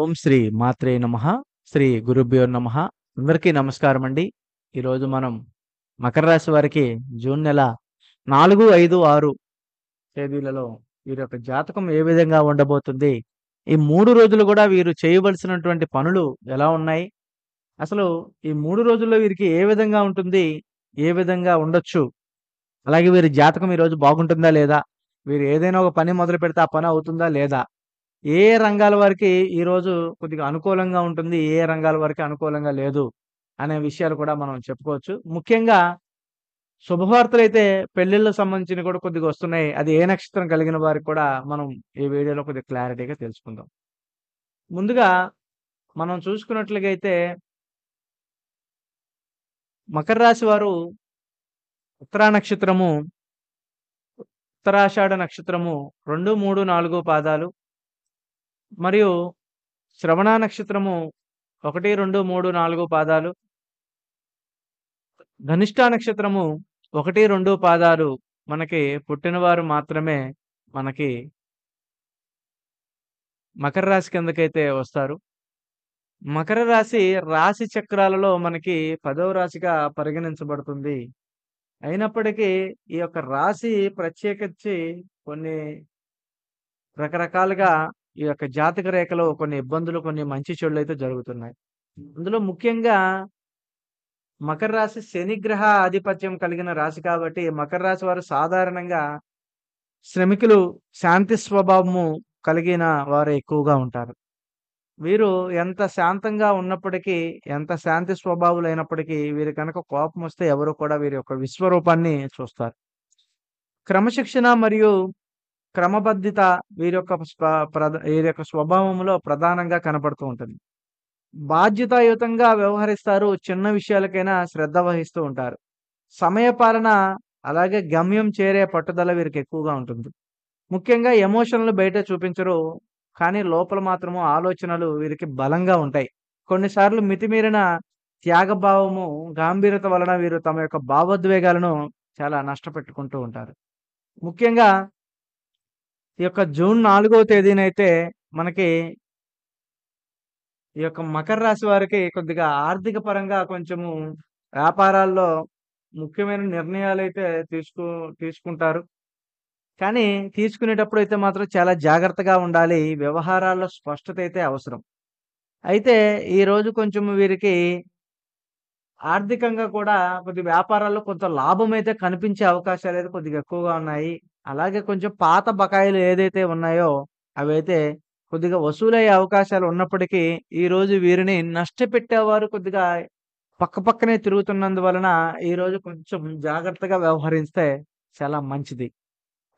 ఓం శ్రీ మాత్రే నమః. శ్రీ గురుభ్యో నమః. అందరికీ నమస్కారం అండి. ఈరోజు మనం మకర రాశి వారికి జూన్ నెల 4, 5, 6 తేదీలలో వీరి యొక్క జాతకం ఏ విధంగా ఉండబోతుంది? ఈ 3 రోజులు కూడా వీరు చేయవలసినటువంటి పనులు ఎలా ఉన్నాయి? అసలు ఈ 3 రోజుల్లో వీరికి ఏ విధంగా ఉంటుంది? ఏ విధంగా ఉండొచ్చు? అలాగే వీరి జాతకం ఈరోజు బాగుంటుందా లేదా? వీరు ఏదైనా ఒక పని మొదలుపెడితే ఆ పని అవుతుందా లేదా? ఏ రంగాల వారికి ఈరోజు కొద్దిగా అనుకూలంగా ఉంటుంది? ఏ రంగాల వారికి అనుకూలంగా లేదు? అనే విషయాలు కూడా మనం చెప్పుకోవచ్చు. ముఖ్యంగా శుభవార్తలైతే పెళ్ళిళ్ళకి సంబంధించినవి కూడా కొద్దిగా వస్తున్నాయి. అది ఏ నక్షత్రం కలిగిన వారికి కూడా మనం ఈ వీడియోలో కొద్దిగా క్లారిటీగా తెలుసుకుందాం. ముందుగా మనం చూసుకున్నట్లుగైతే మకర రాశి వారు ఉత్తరా నక్షత్రము, ఉత్తరాషాఢ నక్షత్రము 2, 3, 4 పాదాలు మరియు శ్రవణ నక్షత్రము 1, 2, 3, 4 పాదాలు, ధనిష్ట నక్షత్రము 1, 2 పాదాలు మనకి పుట్టినవారు మాత్రమే మనకి మకర రాశి కిందకైతే వస్తారు. మకర రాశి, రాశి చక్రాలలో మనకి 10వ రాశిగా పరిగణించబడుతుంది. అయినప్పటికీ ఈ యొక్క రాశి ప్రత్యేకించి కొన్ని రకరకాలుగా ఈ యొక్క జాతక రేఖలో కొన్ని ఇబ్బందులు, కొన్ని మంచి చెడులైతే జరుగుతున్నాయి. అందులో ముఖ్యంగా మకర రాశి శనిగ్రహ ఆధిపత్యం కలిగిన రాశి కాబట్టి మకర రాశి వారు సాధారణంగా శ్రమికులు, శాంతి స్వభావము కలిగిన వారు ఎక్కువగా ఉంటారు. వీరు ఎంత శాంతంగా ఉన్నప్పటికీ, ఎంత శాంతి స్వభావులైనప్పటికీ వీరు కనుక కోపం వస్తే ఎవరు కూడా వీరి యొక్క విశ్వరూపాన్ని చూస్తారు. క్రమశిక్షణ మరియు క్రమబద్ధత వీరి యొక్క వీరి యొక్క స్వభావంలో ప్రధానంగా కనపడుతూ ఉంటుంది. బాధ్యతాయుతంగా వ్యవహరిస్తారు. చిన్న విషయాలకైనా శ్రద్ధ వహిస్తూ ఉంటారు. సమయపాలన అలాగే గమ్యం చేరే పట్టుదల వీరికి ఎక్కువగా ఉంటుంది. ముఖ్యంగా ఎమోషన్‌లు బయట చూపించరు. కానీ లోపల మాత్రము ఆలోచనలు వీరికి బలంగా ఉంటాయి. కొన్నిసార్లు మితిమీరిన త్యాగభావము, గాంభీర్యత వలన వీరు తమ యొక్క భావోద్వేగాలను చాలా నష్టపెట్టుకుంటూ ఉంటారు. ముఖ్యంగా ఈ యొక్క జూన్ 4వ తేదీనైతే మనకి ఈ యొక్క మకర రాశి వారికి కొద్దిగా ఆర్థిక పరంగా కొంచెము వ్యాపారాల్లో ముఖ్యమైన నిర్ణయాలైతే తీసుకుంటారు. కానీ తీసుకునేటప్పుడైతే మాత్రం చాలా జాగ్రత్తగా ఉండాలి. వ్యవహారాల్లో స్పష్టత అయితే అవసరం. అయితే ఈరోజు కొంచెం వీరికి ఆర్థికంగా కూడా కొద్దిగా వ్యాపారాల్లో కొంత లాభమైతే కనిపించే అవకాశాలైతే కొద్దిగా ఎక్కువగా ఉన్నాయి. అలాగే కొంచెం పాత బకాయిలు ఏదైతే ఉన్నాయో అవైతే కొద్దిగా వసూలయ్యే అవకాశాలు ఉన్నప్పటికీ, ఈరోజు వీరిని నష్టపెట్టేవారు కొద్దిగా పక్కపక్కనే తిరుగుతున్నందువలన ఈరోజు కొంచెం జాగ్రత్తగా వ్యవహరిస్తే చాలా మంచిది.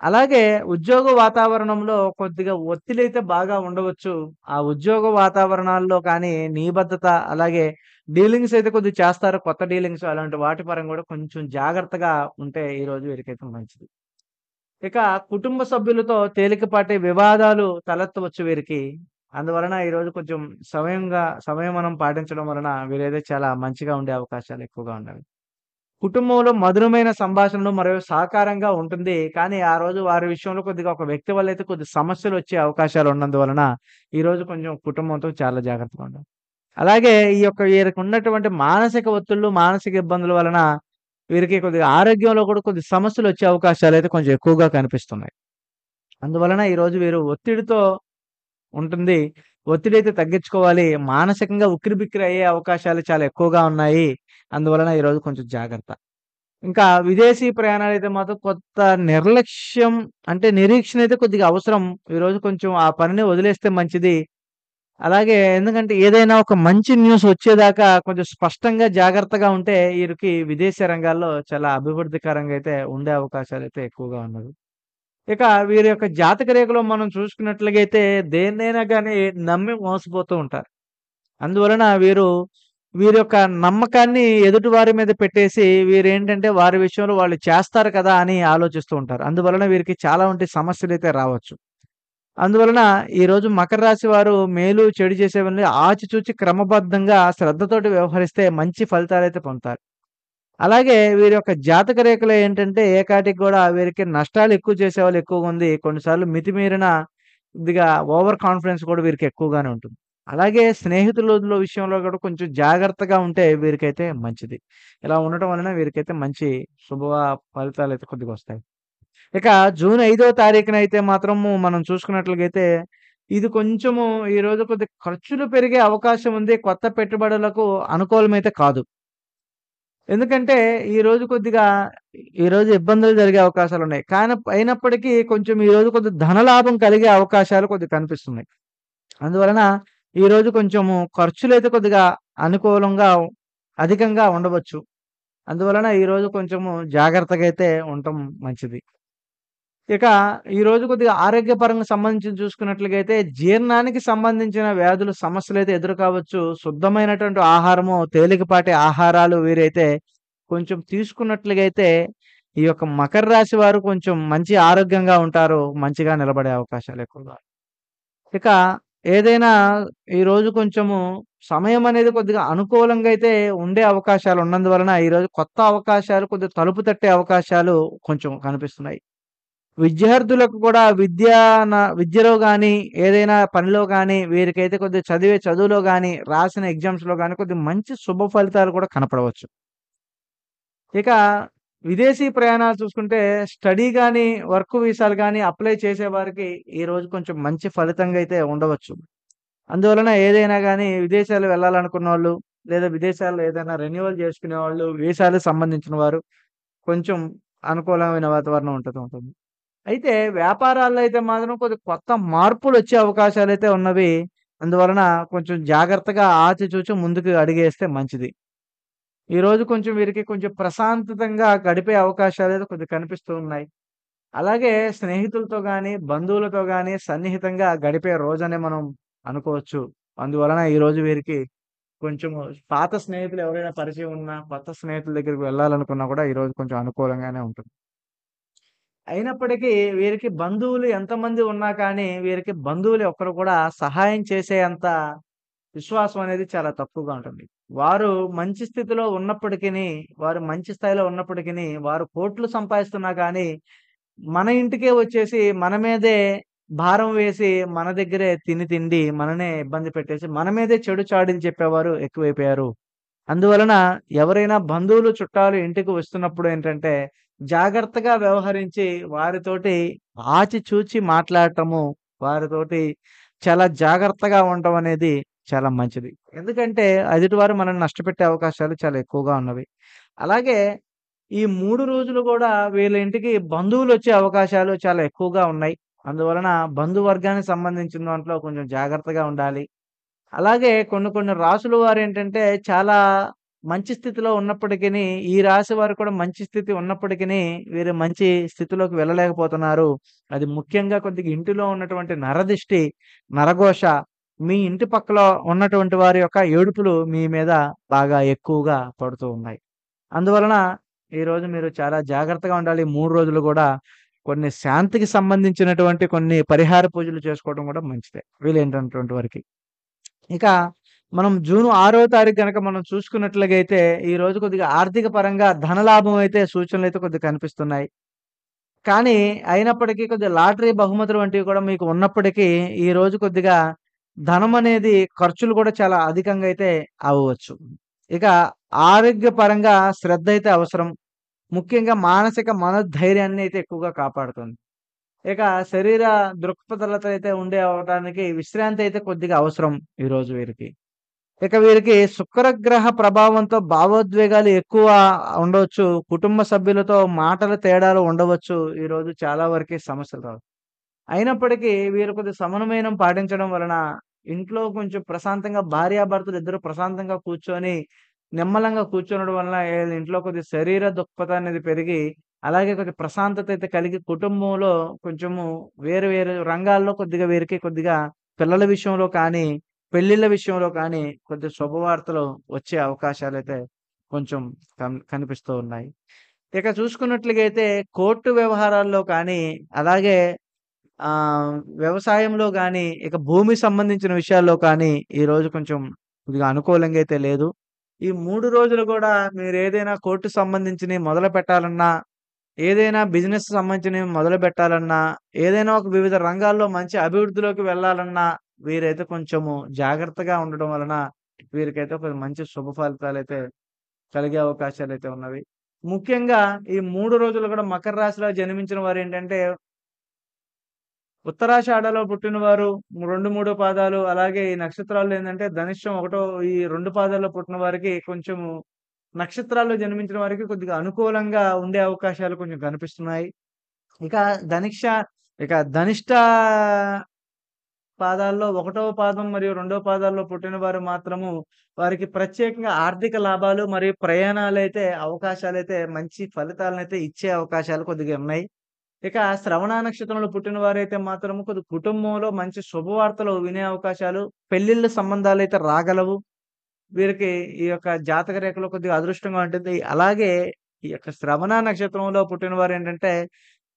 అలాగే ఉద్యోగ వాతావరణంలో కొద్దిగా ఒత్తిడైతే బాగా ఉండవచ్చు. ఆ ఉద్యోగ వాతావరణాల్లో కానీ నిబద్ధత అలాగే డీలింగ్స్ అయితే కొద్దిగా చేస్తారు. కొత్త డీలింగ్స్ అలాంటి వాటి పరంగా కూడా కొంచెం జాగ్రత్తగా ఉంటే ఈరోజు వీరికైతే మంచిది. ఇక కుటుంబ సభ్యులతో తేలికపాటి వివాదాలు తలెత్తవచ్చు వీరికి. అందువలన ఈరోజు కొంచెం సంయమనం పాటించడం వలన వీరైతే చాలా మంచిగా ఉండే అవకాశాలు ఎక్కువగా ఉన్నవి. కుటుంబంలో మధురమైన సంభాషణలు మరియు సహకారంగా ఉంటుంది. కానీ ఆ రోజు వారి విషయంలో కొద్దిగా ఒక వ్యక్తి వల్ల అయితే కొద్ది సమస్యలొచ్చే అవకాశాలు ఉన్నందువలన ఈరోజు కొంచెం కుటుంబంతో చాలా జాగ్రత్తగా ఉండాలి. అలాగే ఈ యొక్క వీరికున్నటువంటి మానసిక ఒత్తిళ్ళు, మానసిక ఇబ్బందుల వలన వీరికి కొద్దిగా ఆరోగ్యంలో కూడా కొద్ది సమస్యలొచ్చే అవకాశాలైతే కొంచెం ఎక్కువగా కనిపిస్తున్నాయి. అందువలన ఈరోజు వీరు ఒత్తిడితో ఉంటుంది. ఒత్తిడైతే తగ్గించుకోవాలి. మానసికంగా ఉక్కిరిబిక్కిరి అయ్యే అవకాశాలు చాలా ఎక్కువగా ఉన్నాయి. అందువలన ఈరోజు కొంచెం జాగ్రత్త. ఇంకా విదేశీ ప్రయాణాలైతే మాత్రం కొంత నిర్లక్ష్యం అంటే నిరీక్షణ అయితే కొద్దిగా అవసరం. ఈరోజు కొంచెం ఆ పనిని వదిలేస్తే మంచిది. అలాగే ఎందుకంటే ఏదైనా ఒక మంచి న్యూస్ వచ్చేదాకా కొంచెం స్పష్టంగా జాగ్రత్తగా ఉంటే వీరికి విదేశీ రంగాల్లో చాలా అభివృద్ధికరంగా అయితే ఉండే అవకాశాలైతే ఎక్కువగా ఉన్నవి. ఇక వీరి యొక్క జాతక రేఖలో మనం చూసుకున్నట్లుగైతే దేన్నైనా గాని నమ్మి మోసపోతూ ఉంటారు. అందువలన వీరి యొక్క నమ్మకాన్ని ఎదుటి వారి మీద పెట్టేసి వీరేంటంటే వారి విషయంలో వాళ్ళు చేస్తారు కదా అని ఆలోచిస్తూ ఉంటారు. అందువలన వీరికి చాలా వంటి సమస్యలైతే రావచ్చు. అందువలన ఈరోజు మకర రాశి వారు మేలు, చెడు చేసేవన్నీ ఆచితూచి క్రమబద్ధంగా శ్రద్ధతోటి వ్యవహరిస్తే మంచి ఫలితాలైతే పొందుతారు. అలాగే వీరి యొక్క జాతక రేఖలో ఏంటంటే ఏకాటికి కూడా వీరికి నష్టాలు ఎక్కువ చేసేవాళ్ళు ఎక్కువగా ఉంది. కొన్నిసార్లు మితిమీరిన కొద్దిగా ఓవర్ కాన్ఫిడెన్స్ కూడా వీరికి ఎక్కువగానే ఉంటుంది. అలాగే స్నేహితుల విషయంలో కూడా కొంచెం జాగ్రత్తగా ఉంటే వీరికైతే మంచిది. ఇలా ఉండటం వలన వీరికైతే మంచి శుభ ఫలితాలైతే కొద్దిగొస్తాయి. ఇక జూన్ 5వ తారీఖునైతే మాత్రము మనం చూసుకున్నట్లయితే, ఇది కొంచెము ఈరోజు కొద్దిగా ఖర్చులు పెరిగే అవకాశం ఉంది. కొత్త పెట్టుబడులకు అనుకూలమైతే కాదు. ఎందుకంటే ఈరోజు కొద్దిగా ఈరోజు ఇబ్బందులు జరిగే అవకాశాలున్నాయి. అయినప్పటికీ కొంచెం ఈరోజు కొద్దిగా ధనలాభం కలిగే అవకాశాలు కొద్దిగా కనిపిస్తున్నాయి. అందువలన ఈరోజు కొంచెము ఖర్చులైతే కొద్దిగా అనుకూలంగా అధికంగా ఉండవచ్చు. అందువలన ఈరోజు కొంచెము జాగ్రత్తగా అయితే ఉండటం మంచిది. ఇక ఈరోజు కొద్దిగా ఆరోగ్యపరంగా సంబంధించి చూసుకున్నట్లయితే జీర్ణానికి సంబంధించిన వ్యాధులు సమస్యలైతే ఎదురు కావచ్చు. శుద్ధమైనటువంటి ఆహారము, తేలికపాటి ఆహారాలు వీరైతే కొంచెం తీసుకున్నట్లుగైతే ఈ యొక్క మకర రాశి వారు కొంచెం మంచి ఆరోగ్యంగా ఉంటారు. మంచిగా నిలబడే అవకాశాలు ఎక్కువగా. ఇక ఏదైనా ఈరోజు కొంచెము సమయం అనేది కొద్దిగా అనుకూలంగా అయితే ఉండే అవకాశాలు ఉన్నందువలన ఈరోజు కొత్త అవకాశాలు కొద్దిగా తలుపు తట్టే అవకాశాలు కొంచెం కనిపిస్తున్నాయి. విద్యార్థులకు కూడా విద్యలో గాని, ఏదైనా పనిలో గాని, వీరికైతే కొద్దిగా చదివే చదువులో గాని, రాసిన ఎగ్జామ్స్‌లో గాని కొద్దిగా మంచి శుభ ఫలితాలు కూడా కనపడవచ్చు. ఇక విదేశీ ప్రయాణాలు చూసుకుంటే స్టడీ గాని, వర్క్ వీసాలు గాని అప్లై చేసేవారికి ఈరోజు కొంచెం మంచి ఫలితంగా అయితే ఉండవచ్చు. అందువలన ఏదైనా గాని విదేశాలు వెళ్ళాలనుకున్నోళ్ళు, లేదా విదేశాల్లో ఏదైనా రెన్యువల్ చేసుకునేవాళ్ళు, వీసాలకు సంబంధించిన వారు కొంచెం అనుకూలమైన వాతావరణం ఉంటుంది. అయితే వ్యాపారాల్లో అయితే మాత్రం కొద్దిగా కొత్త మార్పులొచ్చే అవకాశాలైతే ఉన్నవి. అందువలన కొంచెం జాగ్రత్తగా ఆచితూచి ముందుకు అడుగేస్తే మంచిది. ఈరోజు కొంచెం వీరికి కొంచెం ప్రశాంతతంగా గడిపే అవకాశాలైతే కొద్దిగా కనిపిస్తూ ఉన్నాయి. అలాగే స్నేహితులతో గాని, బంధువులతో గాని సన్నిహితంగా గడిపే రోజనే మనం అనుకోవచ్చు. అందువలన ఈరోజు వీరికి కొంచెము పాత స్నేహితులు ఎవరైనా పరిచయం ఉన్నా, కొత్త స్నేహితుల దగ్గరికి వెళ్ళాలనుకున్నా కూడా ఈరోజు కొంచెం అనుకూలంగానే ఉంటుంది. అయినప్పటికీ వీరికి బంధువులు ఎంతమంది ఉన్నా కానీ, వీరికి బంధువులు ఒక్కరు కూడా సహాయం చేసే అంత విశ్వాసం అనేది చాలా తక్కువగా ఉంటుంది. వారు మంచి స్థితిలో ఉన్నప్పటికిని, వారు మంచి స్థాయిలో ఉన్నప్పటికిని, వారు కోట్లు సంపాదిస్తున్నా కానీ, మన ఇంటికే వచ్చేసి మన మీదే భారం వేసి, మన దగ్గరే తిండి మననే ఇబ్బంది పెట్టేసి, మన మీదే చెడు చాడీలు చెప్పేవారు ఎక్కువైపోయారు. అందువలన ఎవరైనా బంధువులు, చుట్టాలు ఇంటికి వస్తున్నప్పుడు ఏంటంటే, జాగ్రత్తగా వ్యవహరించి వారితోటి ఆచిచూచి మాట్లాడటము, వారితోటి చాలా జాగ్రత్తగా ఉండటం అనేది చాలా మంచిది. ఎందుకంటే ఎదుటివారు మనల్ని నష్టపెట్టే అవకాశాలు చాలా ఎక్కువగా ఉన్నవి. అలాగే ఈ 3 రోజులు గూడా వీళ్ళ ఇంటికి బంధువులొచ్చే అవకాశాలు చాలా ఎక్కువగా ఉన్నాయి. అందువలన బంధువర్గానికి సంబంధించిన దాంట్లో కొంచెం జాగ్రత్తగా ఉండాలి. అలాగే కొన్ని కొన్ని రాసుల వారేంటంటే చాలా మంచి స్థితిలో ఉన్నప్పటికిని, ఈ రాశి వారు కూడా మంచి స్థితి ఉన్నప్పటికిని, వీరు మంచి స్థితిలోకి వెళ్ళలేకపోతున్నారు. అది ముఖ్యంగా కొద్దిగా ఇంటిలో ఉన్నటువంటి నరదిష్టి, నరఘోష, మీ ఇంటి పక్కల ఉన్నటువంటి వారి యొక్క ఏడుపులు మీ మీద బాగా ఎక్కువగా పడుతూ ఉన్నాయి. అందువలన ఈరోజు మీరు చాలా జాగ్రత్తగా ఉండాలి. 3 రోజులు గూడా కొన్ని శాంతికి సంబంధించినటువంటి కొన్ని పరిహార పూజలు చేసుకోవడం కూడా మంచిదే. వీలైనటువంటి వరకి. ఇక మనం జూన్ 6వ తారీఖు గనక మనం చూసుకున్నట్లగైతే, ఈరోజు కొద్దిగా ఆర్థిక పరంగా ధనలాభం అయితే సూచనలైతే కొద్దిగా కనిపిస్తున్నాయి. కానీ అయినప్పటికీ కొద్దిగా లాటరీ బహుమతులు వంటివి కూడా మీకు ఉన్నప్పటికీ, ఈరోజు కొద్దిగా ధనమనేది ఖర్చులు కూడా చాలా అధికంగా అయితే అవ్వవచ్చు. ఇక ఆరోగ్యపరంగా శ్రద్ధ అయితే అవసరం. ముఖ్యంగా మానసిక మనోధైర్యాన్ని అయితే ఎక్కువగా కాపాడుతుంది. ఇక శరీర దృక్పథలతో అయితే అవ్వడానికి విశ్రాంతి అయితే కొద్దిగా అవసరం ఈరోజు వీరికి. ఇక వీరికి శుక్రగ్రహ ప్రభావంతో భావోద్వేగాలు ఎక్కువ ఉండవచ్చు. కుటుంబ సభ్యులతో మాటల తేడాలు ఉండవచ్చు. ఈరోజు చాలా వరకి సమస్యలు రావు. అయినప్పటికీ వీరు కొద్దిగా సమన్వయం పాటించడం వలన ఇంట్లో కొంచెం ప్రశాంతంగా భార్యాభర్తలు ఇద్దరు ప్రశాంతంగా కూర్చొని, నిమ్మలంగా కూర్చోనడం వలన ఈళ్ళ ఇంట్లో కొద్దిగా శరీర దృక్పథం అనేది పెరిగి, అలాగే కొద్దిగా ప్రశాంతత అయితే కలిగి కుటుంబంలో కొంచెము వేరు వేరు రంగాల్లో కొద్దిగా వీరికి కొద్దిగా పిల్లల విషయంలో కానీ, పెళ్ళిళ్ళ విషయంలో కానీ కొద్దిగా శుభవార్తలు వచ్చే అవకాశాలైతే కొంచెం కనిపిస్తూ ఉన్నాయి. ఇక చూసుకున్నట్లుగైతే కోర్టు వ్యవహారాల్లో కానీ, అలాగే వ్యవసాయంలో గానీ, ఇక భూమికి సంబంధించిన విషయాల్లో కానీ, ఈరోజు కొంచెం కొద్దిగా అనుకూలంగా అయితే లేదు. ఈ 3 రోజులు గూడా మీరేదైనా కోర్టుకు సంబంధించినయి మొదలుపెట్టాలన్నా, ఏదైనా బిజినెస్ సంబంధించినవి మొదలుపెట్టాలన్నా, ఏదైనా ఒక వివిధ రంగాల్లో మంచి అభివృద్ధిలోకి వెళ్ళాలన్నా, వీరైతే కొంచెము జాగ్రత్తగా ఉండడం వలన వీరికైతే ఒక మంచి శుభ ఫలితాలైతే కలిగే అవకాశాలైతే ఉన్నవి. ముఖ్యంగా ఈ 3 రోజులు కూడా మకర రాశిలో జన్మించిన వారేంటంటే ఉత్తరాషాఢలో పుట్టినవారు 2, 3 పాదాలు అలాగే ఈ నక్షత్రాల్లో ఏందంటే ధనిష్టం ఒకటో ఈ 2 పాదాల్లో పుట్టిన వారికి కొంచెము నక్షత్రాల్లో జన్మించిన వారికి కొద్దిగా అనుకూలంగా ఉండే అవకాశాలు కొంచెం కనిపిస్తున్నాయి. ఇక ధనిష్ట ఇక ధనిష్ట పాదాల్లో ఒకటవ పాదం మరియు రెండవ పాదాల్లో పుట్టిన వారు మాత్రము వారికి ప్రత్యేకంగా ఆర్థిక లాభాలు మరియు ప్రయాణాలైతే అవకాశాలైతే మంచి ఫలితాలనైతే ఇచ్చే అవకాశాలు కొద్దిగా ఉన్నాయి. ఇక శ్రవణ నక్షత్రంలో పుట్టిన వారైతే మాత్రము కొద్ది కుటుంబంలో మంచి శుభవార్తలు వినే అవకాశాలు, పెళ్ళిళ్ళ సంబంధాలైతే రాగలవు. వీరికి ఈ యొక్క జాతక రేఖలో కొద్దిగా అదృష్టంగా ఉంటుంది. అలాగే ఈ యొక్క శ్రవణ నక్షత్రంలో పుట్టిన వారేంటంటే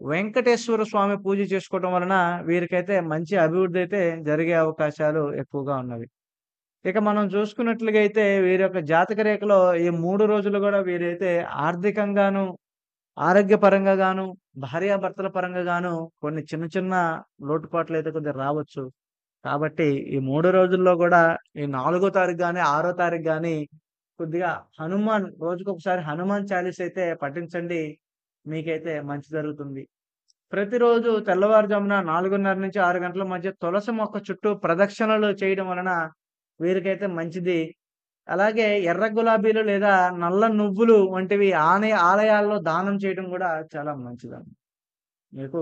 వెంకటేశ్వర స్వామి పూజ చేసుకోవటం వలన వీరికైతే మంచి అభివృద్ధి అయితే జరిగే అవకాశాలు ఎక్కువగా ఉన్నవి. ఇక మనం చూసుకున్నట్లుగా అయితే వీరి యొక్క జాతక రేఖలో ఈ 3 రోజులు గూడా వీరైతే ఆర్థికంగాను, ఆరోగ్యపరంగా గాను, భార్యాభర్తల పరంగా గాను కొన్ని చిన్న చిన్న లోటుపాట్లయితే కొద్దిగా రావచ్చు. కాబట్టి ఈ 3 రోజుల్లో గూడా ఈ 4 తారీఖు గాని, 6 తారీఖు గాని కొద్దిగా హనుమాన్ రోజుకొకసారి హనుమాన్ చాలీసా అయితే పఠించండి. మీకైతే మంచి జరుగుతుంది. ప్రతిరోజు తెల్లవారుజామున 4:30-6 గంటల మధ్య తులసి మొక్క చుట్టూ ప్రదక్షిణలు చేయడం వలన వీరికైతే మంచిది. అలాగే ఎర్ర గులాబీలు లేదా నల్ల నువ్వులు వంటివి ఆలయాల్లో దానం చేయడం గూడా చాలా మంచిదండి. మీకు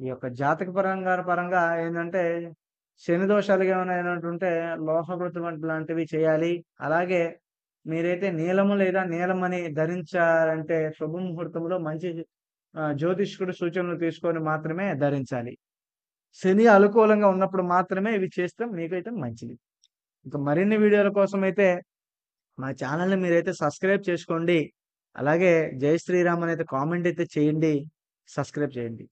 ఈ యొక్క జాతక పరంగా ఏందంటే శని దోషాలు ఏమైనా అయినట్టుంటే లోహవృతం లాంటివి చేయాలి. అలాగే మీరైతే నీలము లేదా నీలమణి ధరించాలంటే శుభముహూర్తంలో మంచి జ్యోతిష్కుడి సూచనలు తీసుకొని మాత్రమే ధరించాలి. శని అనుకూలంగా ఉన్నప్పుడు మాత్రమే ఇవి చేస్తే మీకైతే మంచిది. ఇంకా మరిన్ని వీడియోల కోసమైతే మా ఛానెల్‌ని మీరైతే సబ్స్క్రైబ్ చేసుకోండి. అలాగే జై శ్రీరామ్ అనైతే కామెంట్ అయితే చేయండి. సబ్స్క్రైబ్ చేయండి.